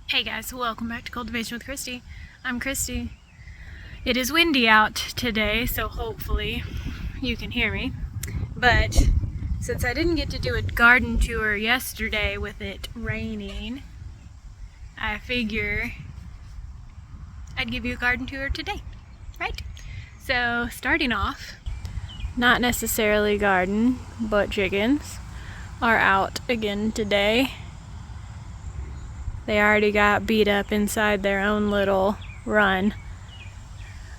Hey guys, welcome back to Cultivation with Christy. I'm Christy. It is windy out today, so hopefully you can hear me. But since I didn't get to do a garden tour yesterday with it raining, I figure I'd give you a garden tour today, right? So starting off, not necessarily garden, but chickens are out again today. They already got beat up inside their own little run.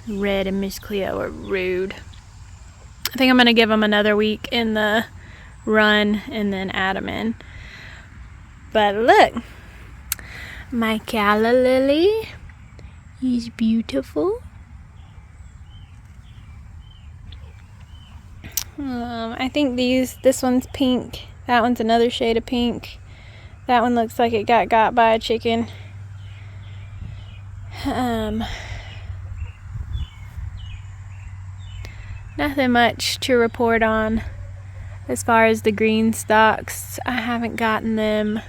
Red and Miss Cleo are rude. I think I'm going to give them another week in the run and then add them in. But look, my calla lily is beautiful. I think this one's pink. That one's another shade of pink. That one looks like it got by a chicken. Nothing much to report on as far as the green stalks. I haven't gotten them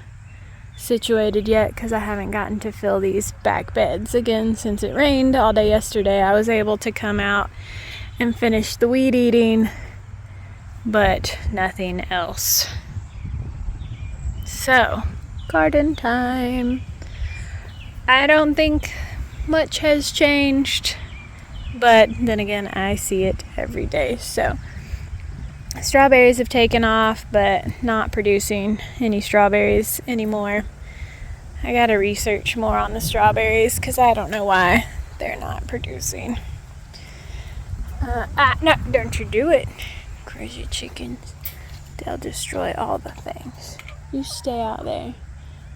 situated yet because I haven't gotten to fill these back beds again since it rained all day yesterday. I was able to come out and finish the weed eating, but nothing else. So, garden time. I don't think much has changed, but then again, I see it every day. So, strawberries have taken off, but not producing any strawberries anymore. I gotta research more on the strawberries because I don't know why they're not producing. No, don't you do it. Crazy chickens. They'll destroy all the things. You stay out there.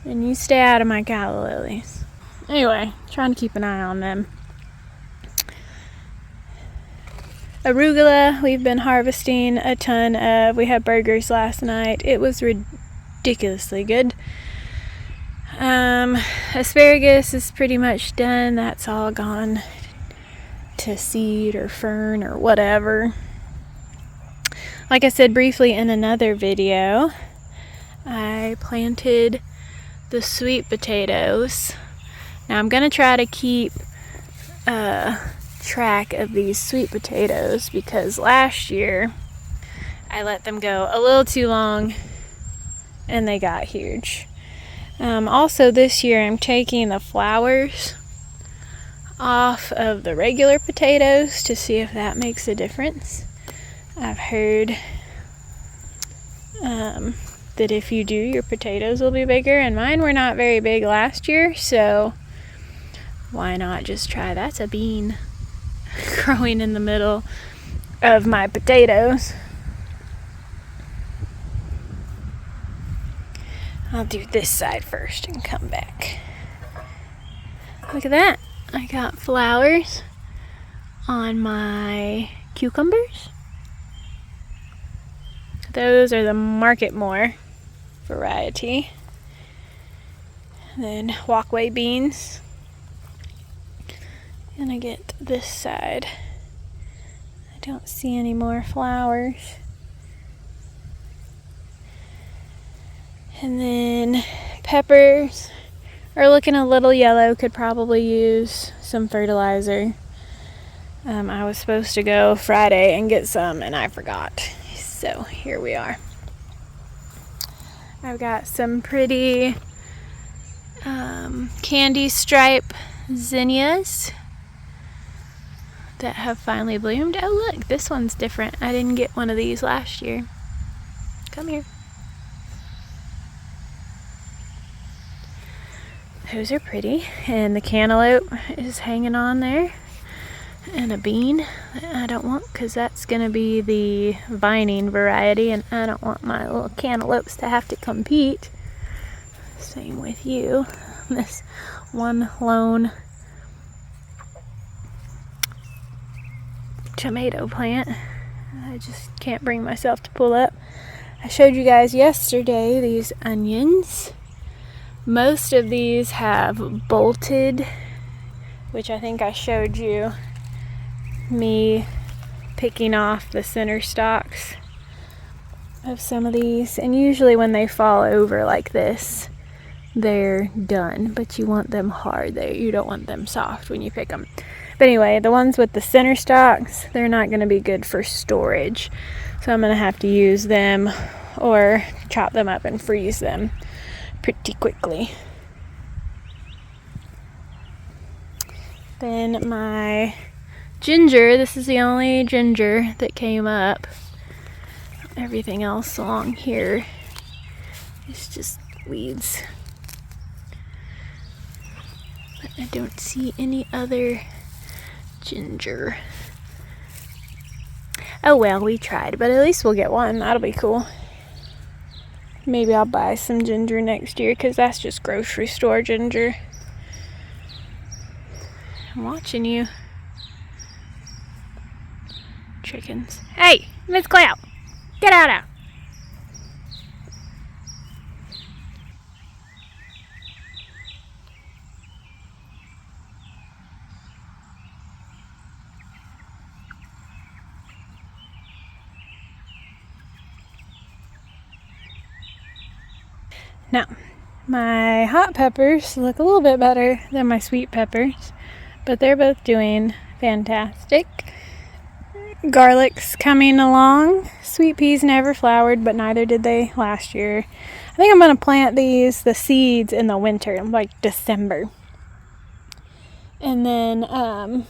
And you stay out of my calla lilies. Anyway, trying to keep an eye on them. Arugula, we've been harvesting a ton of. We had burgers last night. It was ridiculously good. Asparagus is pretty much done. That's all gone to seed or fern or whatever. Like I said briefly in another video, I planted the sweet potatoes. Now I'm going to try to keep track of these sweet potatoes because last year I let them go a little too long and they got huge. Also this year I'm taking the flowers off of the regular potatoes to see if that makes a difference. I've heard that if you do, your potatoes will be bigger, and mine were not very big last year, so why not just try? That's a bean growing in the middle of my potatoes. I'll do this side first and come back. Look at that. I got flowers on my cucumbers. Those are the Market More variety. And then walkway beans. And I get this side. I don't see any more flowers. And then peppers are looking a little yellow. Could probably use some fertilizer. I was supposed to go Friday and get some and I forgot. So here we are. I've got some pretty candy stripe zinnias that have finally bloomed. Oh look, this one's different. I didn't get one of these last year. Come here. Those are pretty. And the cantaloupe is hanging on there. And a bean that I don't want because that's going to be the vining variety and I don't want my little cantaloupes to have to compete. Same with you. This one lone tomato plant I just can't bring myself to pull up. I showed you guys yesterday these onions. Most of these have bolted, which I think I showed you me picking off the center stalks of some of these. And usually when they fall over like this, they're done, but you want them hard. You don't want them soft when you pick them. But anyway, the ones with the center stalks, they're not going to be good for storage. So I'm going to have to use them or chop them up and freeze them pretty quickly. Then my ginger, this is the only ginger that came up. Everything else along here is just weeds. But I don't see any other ginger. Oh well, we tried, but at least we'll get one. That'll be cool. Maybe I'll buy some ginger next year because that's just grocery store ginger. I'm watching you. Chickens. Hey, Miss Clout, get out now. Now, my hot peppers look a little bit better than my sweet peppers, but they're both doing fantastic. Garlic's coming along. Sweet peas never flowered, but neither did they last year. I think I'm going to plant the seeds in the winter, like December. And then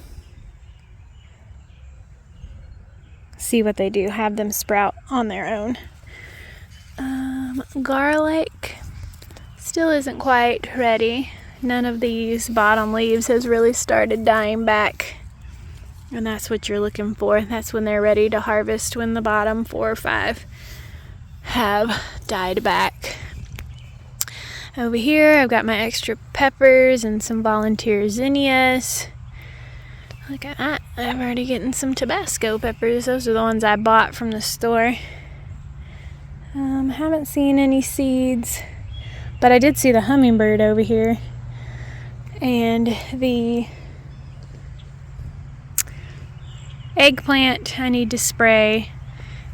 see what they do, have them sprout on their own. Garlic still isn't quite ready. None of these bottom leaves has really started dying back. And that's what you're looking for. That's when they're ready to harvest, when the bottom 4 or 5 have died back. Over here, I've got my extra peppers and some volunteer zinnias. Look at that. I'm already getting some Tabasco peppers. Those are the ones I bought from the store. Haven't seen any seeds, but I did see the hummingbird over here. And the eggplant, I need to spray.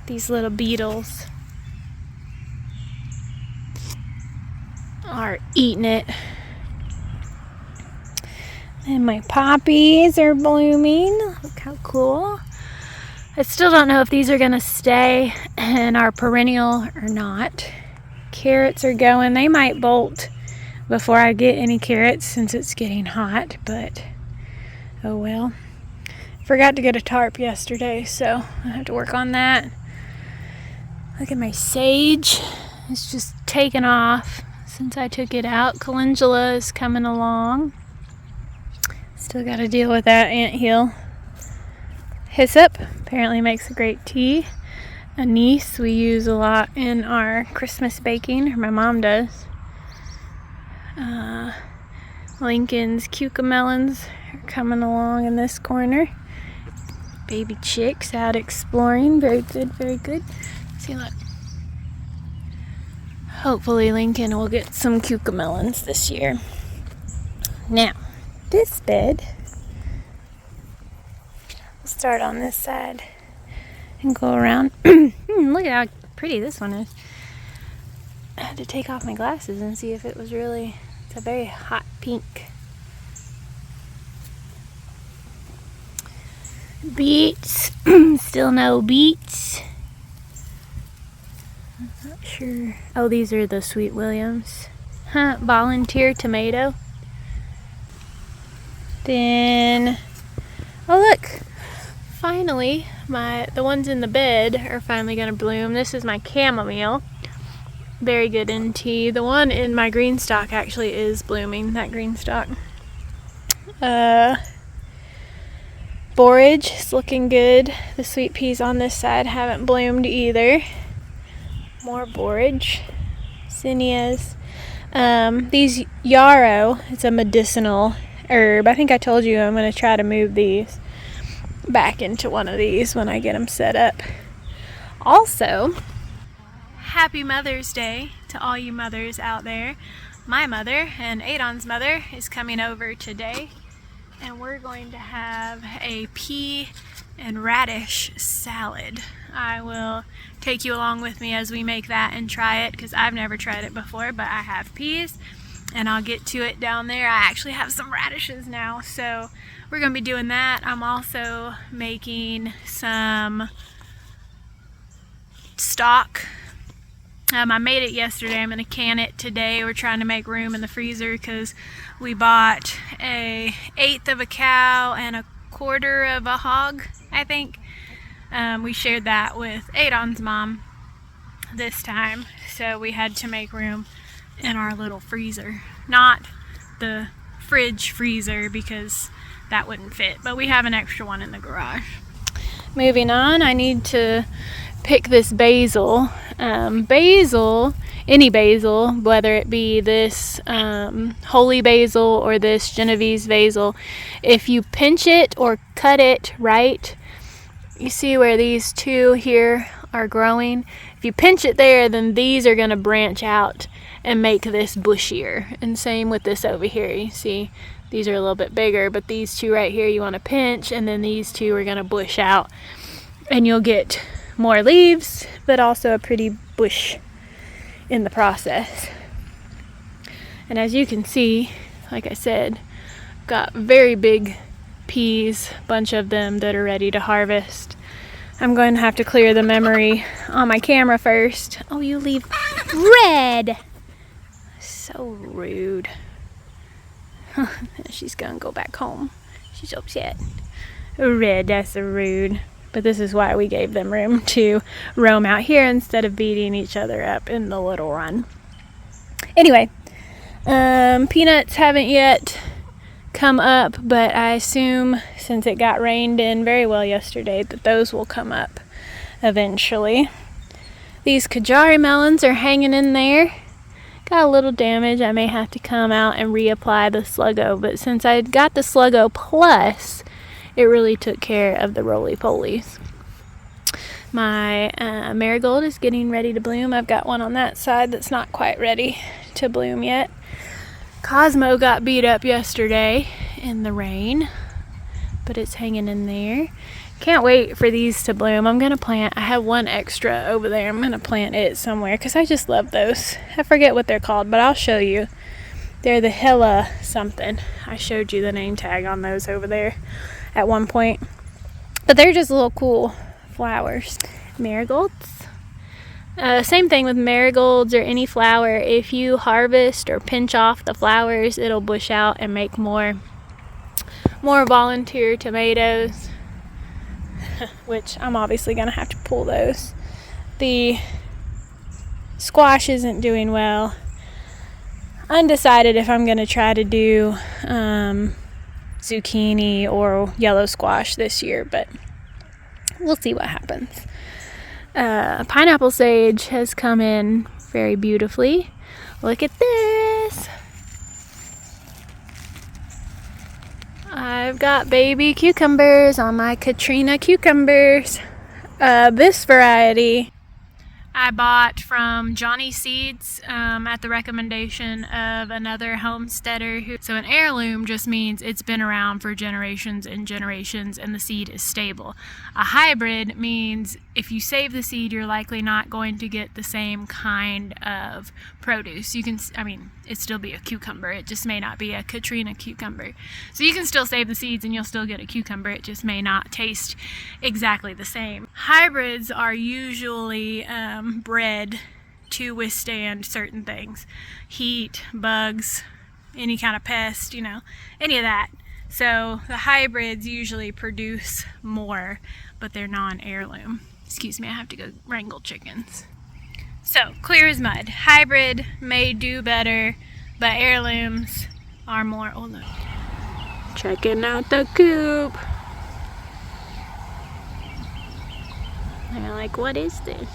These little beetles are eating it. And my poppies are blooming. Look how cool. I still don't know if these are gonna stay and are perennial or not. Carrots are going. They might bolt before I get any carrots since it's getting hot, but oh well. Forgot to get a tarp yesterday, so I have to work on that. Look at my sage. It's just taken off since I took it out. Calendula is coming along. Still got to deal with that anthill. Hyssop apparently makes a great tea. Anise we use a lot in our Christmas baking, or my mom does. Lincoln's cucamelons are coming along in this corner. Baby chicks out exploring. Very good, very good. See, look. Hopefully Lincoln will get some cucamelons this year. Now, this bed, we'll start on this side and go around. Look at how pretty this one is. I had to take off my glasses and see if it was really, it's a very hot pink. Beets, still no beets. I'm not sure. Oh, these are the Sweet Williams. Huh, volunteer tomato. Then, oh look, finally, the ones in the bed are finally gonna bloom. This is my chamomile. Very good in tea. The one in my green stalk actually is blooming, that green stalk. Borage is looking good. The sweet peas on this side haven't bloomed either. More borage. Zinnias. These yarrow, it's a medicinal herb. I think I told you I'm going to try to move these back into one of these when I get them set up. Also, happy Mother's Day to all you mothers out there. My mother and Adon's mother is coming over today, and we're going to have a pea and radish salad. I will take you along with me as we make that and try it, because I've never tried it before, but I have peas and I'll get to it down there. I actually have some radishes now, so we're gonna be doing that. I'm also making some stock. I made it yesterday. I'm gonna can it today. We're trying to make room in the freezer because we bought a 1/8 of a cow and a 1/4 of a hog, I think. We shared that with Adon's mom this time, so we had to make room in our little freezer. Not the fridge freezer because that wouldn't fit, but we have an extra one in the garage. Moving on, I need to pick this basil. Any basil, whether it be this holy basil or this Genovese basil, if you pinch it or cut it right, you see where these two here are growing? If you pinch it there, then these are going to branch out and make this bushier. And same with this over here. You see, these are a little bit bigger, but these two right here you want to pinch, and then these two are going to bush out. And you'll get more leaves, but also a pretty bush in the process. And as you can see, like I said, got very big peas, bunch of them that are ready to harvest. I'm going to have to clear the memory on my camera first. Oh, you leave red! So rude. She's gonna go back home. She's upset. Red, that's so rude. But this is why we gave them room to roam out here instead of beating each other up in the little run. Anyway, peanuts haven't yet come up, but I assume since it got rained in very well yesterday that those will come up eventually. These Kajari melons are hanging in there. Got a little damage. I may have to come out and reapply the Sluggo, but since I got the Sluggo Plus, it really took care of the roly-polies. My marigold is getting ready to bloom. I've got one on that side that's not quite ready to bloom yet. Cosmo got beat up yesterday in the rain, but it's hanging in there. Can't wait for these to bloom. I'm gonna plant, I have one extra over there. I'm gonna plant it somewhere because I just love those. I forget what they're called, but I'll show you. They're the Hilla something. I showed you the name tag on those over there at one point. But they're just little cool flowers. Marigolds. Same thing with marigolds or any flower. If you harvest or pinch off the flowers, it'll bush out and make more volunteer tomatoes, which I'm obviously going to have to pull those. The squash isn't doing well. Undecided if I'm going to try to do zucchini or yellow squash this year, but we'll see what happens. Pineapple sage has come in very beautifully. Look at this. I've got baby cucumbers on my Katrina cucumbers. This variety I bought from Johnny Seeds at the recommendation of another homesteader. So an heirloom just means it's been around for generations and generations and the seed is stable. A hybrid means if you save the seed, you're likely not going to get the same kind of produce. You can, it'd still be a cucumber. It just may not be a Katrina cucumber. So you can still save the seeds and you'll still get a cucumber. It just may not taste exactly the same. Hybrids are usually bred to withstand certain things. Heat, bugs, any kind of pest, any of that. So the hybrids usually produce more, but they're non-heirloom. Excuse me, I have to go wrangle chickens. So, clear as mud. Hybrid may do better, but heirlooms are more. Oh, look. Checking out the coop. They're like, what is this?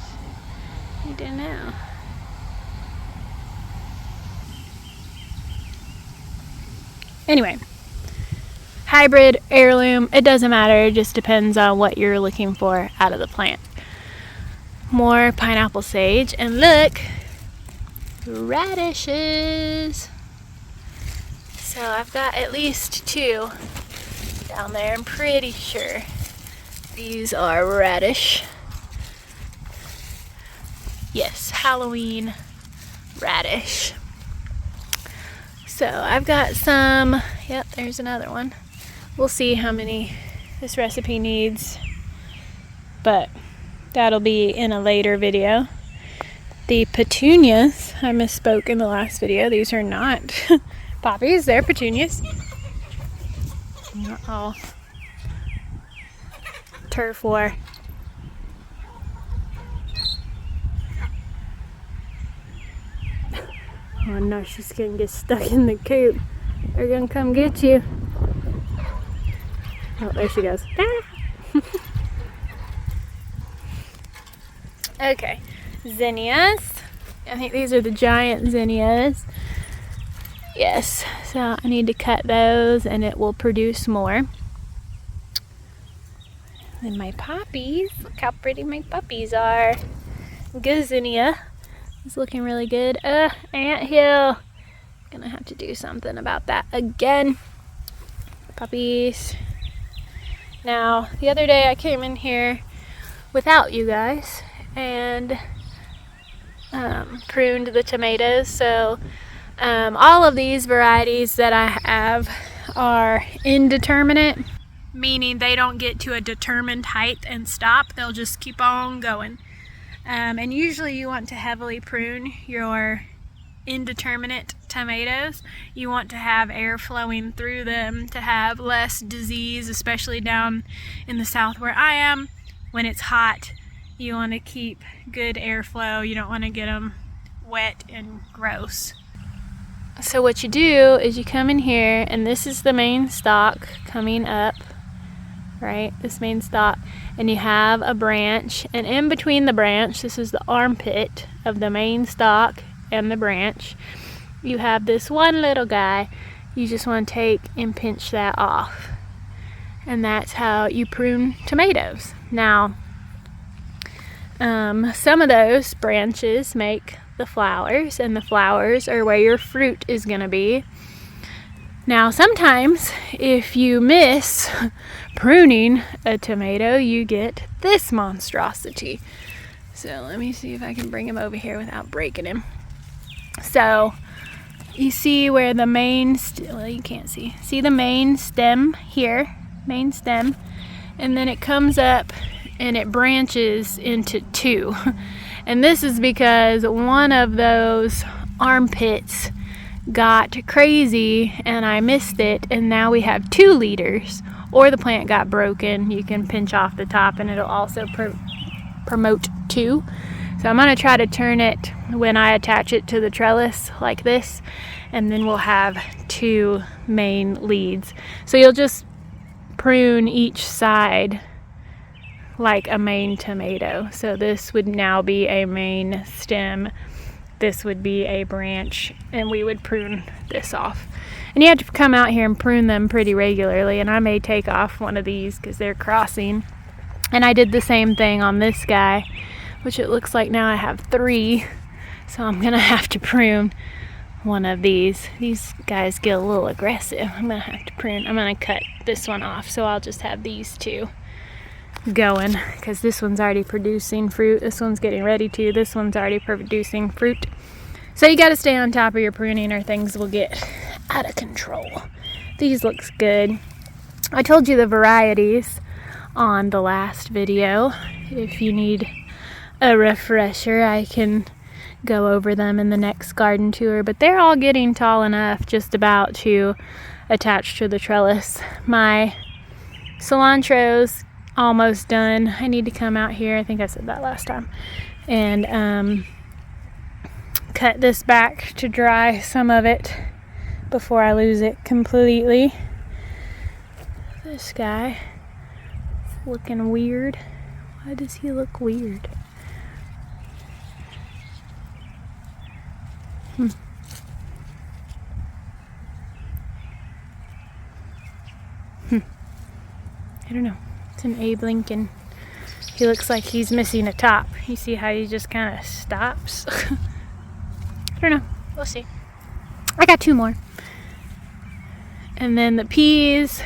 I don't know. Anyway, hybrid, heirloom, it doesn't matter. It just depends on what you're looking for out of the plant. More pineapple sage, and look, radishes. So I've got at least 2 down there. I'm pretty sure these are radish. Yes, Halloween radish. So I've got some, yep, there's another one. We'll see how many this recipe needs, but that'll be in a later video. The petunias, I misspoke in the last video. These are not poppies, they're petunias. Uh-oh. Turf war. Oh no, she's gonna get stuck in the coop. They're gonna come get you. Oh, there she goes. Okay, zinnias. I think these are the giant zinnias. Yes, so I need to cut those and it will produce more. Then my poppies, look how pretty my puppies are. Zinnia is looking really good. Anthill. Gonna have to do something about that again. Puppies. Now, the other day I came in here without you guys and pruned the tomatoes. So all of these varieties that I have are indeterminate, meaning they don't get to a determined height and stop. They'll just keep on going. And usually you want to heavily prune your indeterminate tomatoes. You want to have air flowing through them to have less disease, especially down in the south where I am. When it's hot, you want to keep good airflow. You don't want to get them wet and gross. So what you do is you come in here, and this is the main stalk coming up, right? This main stalk, and you have a branch, and in between the branch, this is the armpit of the main stalk and the branch, you have this one little guy. You just want to take and pinch that off, and that's how you prune tomatoes. Now some of those branches make the flowers, and the flowers are where your fruit is going to be. Now sometimes if you miss pruning a tomato, you get this monstrosity. So let me see if I can bring him over here without breaking him. So you see where the main, well, you can't see the main stem here, main stem, and then it comes up and it branches into two. And this is because one of those armpits got crazy and I missed it, and now we have 2 leaders, or the plant got broken. You can pinch off the top and it'll also promote 2. So I'm going to try to turn it when I attach it to the trellis like this, and then we'll have 2 main leads. So you'll just prune each side like a main tomato. So this would now be a main stem, this would be a branch, and we would prune this off. And you have to come out here and prune them pretty regularly, and I may take off one of these because they're crossing. And I did the same thing on this guy, which it looks like now I have 3, so I'm gonna have to prune one of these. These guys get a little aggressive. I'm gonna have to prune. I'm gonna cut this one off, so I'll just have these 2 going, because this one's already producing fruit, this one's getting ready to, this one's already producing fruit. So you got to stay on top of your pruning or things will get out of control. These looks good. I told you the varieties on the last video. If you need a refresher, I can go over them in the next garden tour, but they're all getting tall enough just about to attach to the trellis. My cilantro's almost done. I need to come out here, I think I said that last time, and cut this back to dry some of it before I lose it completely. This guy is looking weird. Why does he look weird? I don't know. It's an Abe Lincoln. He looks like he's missing a top. You see how he just kind of stops? I don't know. We'll see. I got 2 more. And then the peas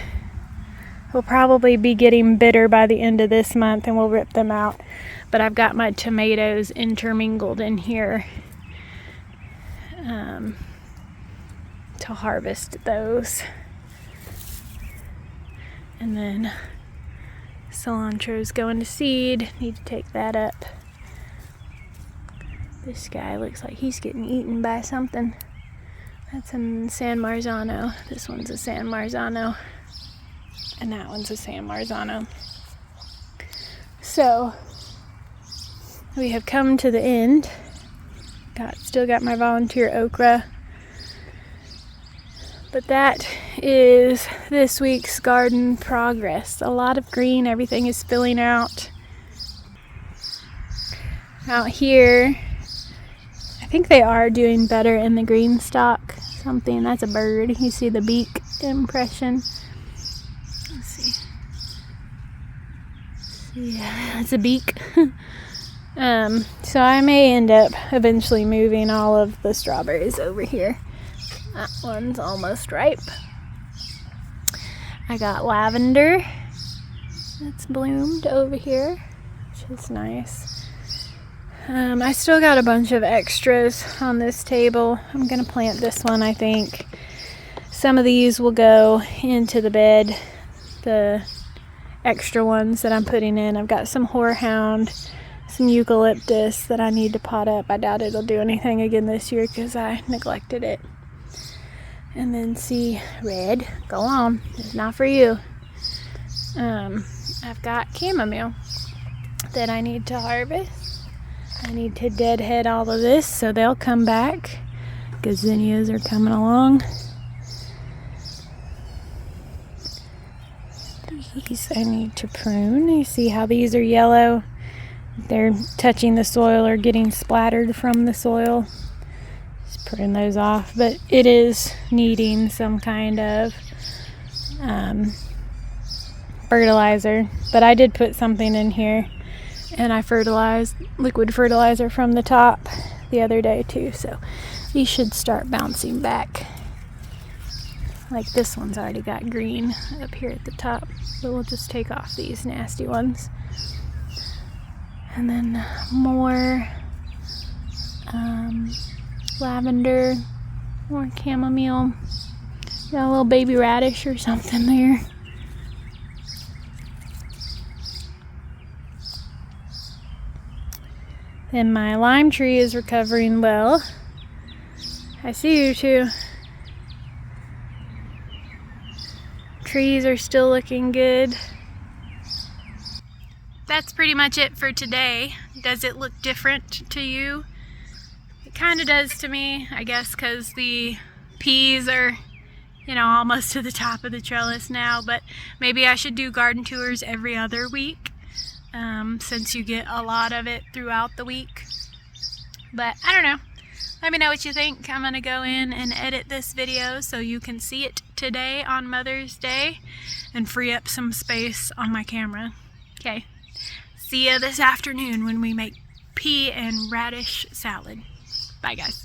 will probably be getting bitter by the end of this month, and we'll rip them out. But I've got my tomatoes intermingled in here. to harvest those. And then cilantro's going to seed. Need to take that up. This guy looks like he's getting eaten by something. That's a San Marzano. This one's a San Marzano. And that one's a San Marzano. So, we have come to the end. Still got my volunteer okra. But that is this week's garden progress. A lot of green, everything is filling out. Out here, I think they are doing better in the green stock. Something, that's a bird. You see the beak impression. Let's see. Yeah, it's a beak. So I may end up eventually moving all of the strawberries over here. That one's almost ripe. I got lavender that's bloomed over here, which is nice. I still got a bunch of extras on this table. I'm gonna plant this one, I think. Some of these will go into the bed, the extra ones that I'm putting in. I've got some horehound, some eucalyptus that I need to pot up. I doubt it'll do anything again this year because I neglected it. And then see red, go on, it's not for you. I've got chamomile that I need to harvest. I need to deadhead all of this so they'll come back. Gazinias are coming along. These I need to prune. You see how these are yellow? They're touching the soil or getting splattered from the soil. Just prune those off, but it is needing some kind of fertilizer. But I did put something in here, and I fertilized liquid fertilizer from the top the other day too, so these should start bouncing back. Like this one's already got green up here at the top, but we'll just take off these nasty ones. And then more lavender, more chamomile. Got a little baby radish or something there. And my lime tree is recovering well. I see you too. Trees are still looking good. That's pretty much it for today. Does it look different to you? It kind of does to me, I guess, because the peas are, almost to the top of the trellis now, but maybe I should do garden tours every other week, since you get a lot of it throughout the week. But I don't know. Let me know what you think. I'm gonna go in and edit this video so you can see it today on Mother's Day and free up some space on my camera. Okay. See ya this afternoon when we make pea and radish salad. Bye guys.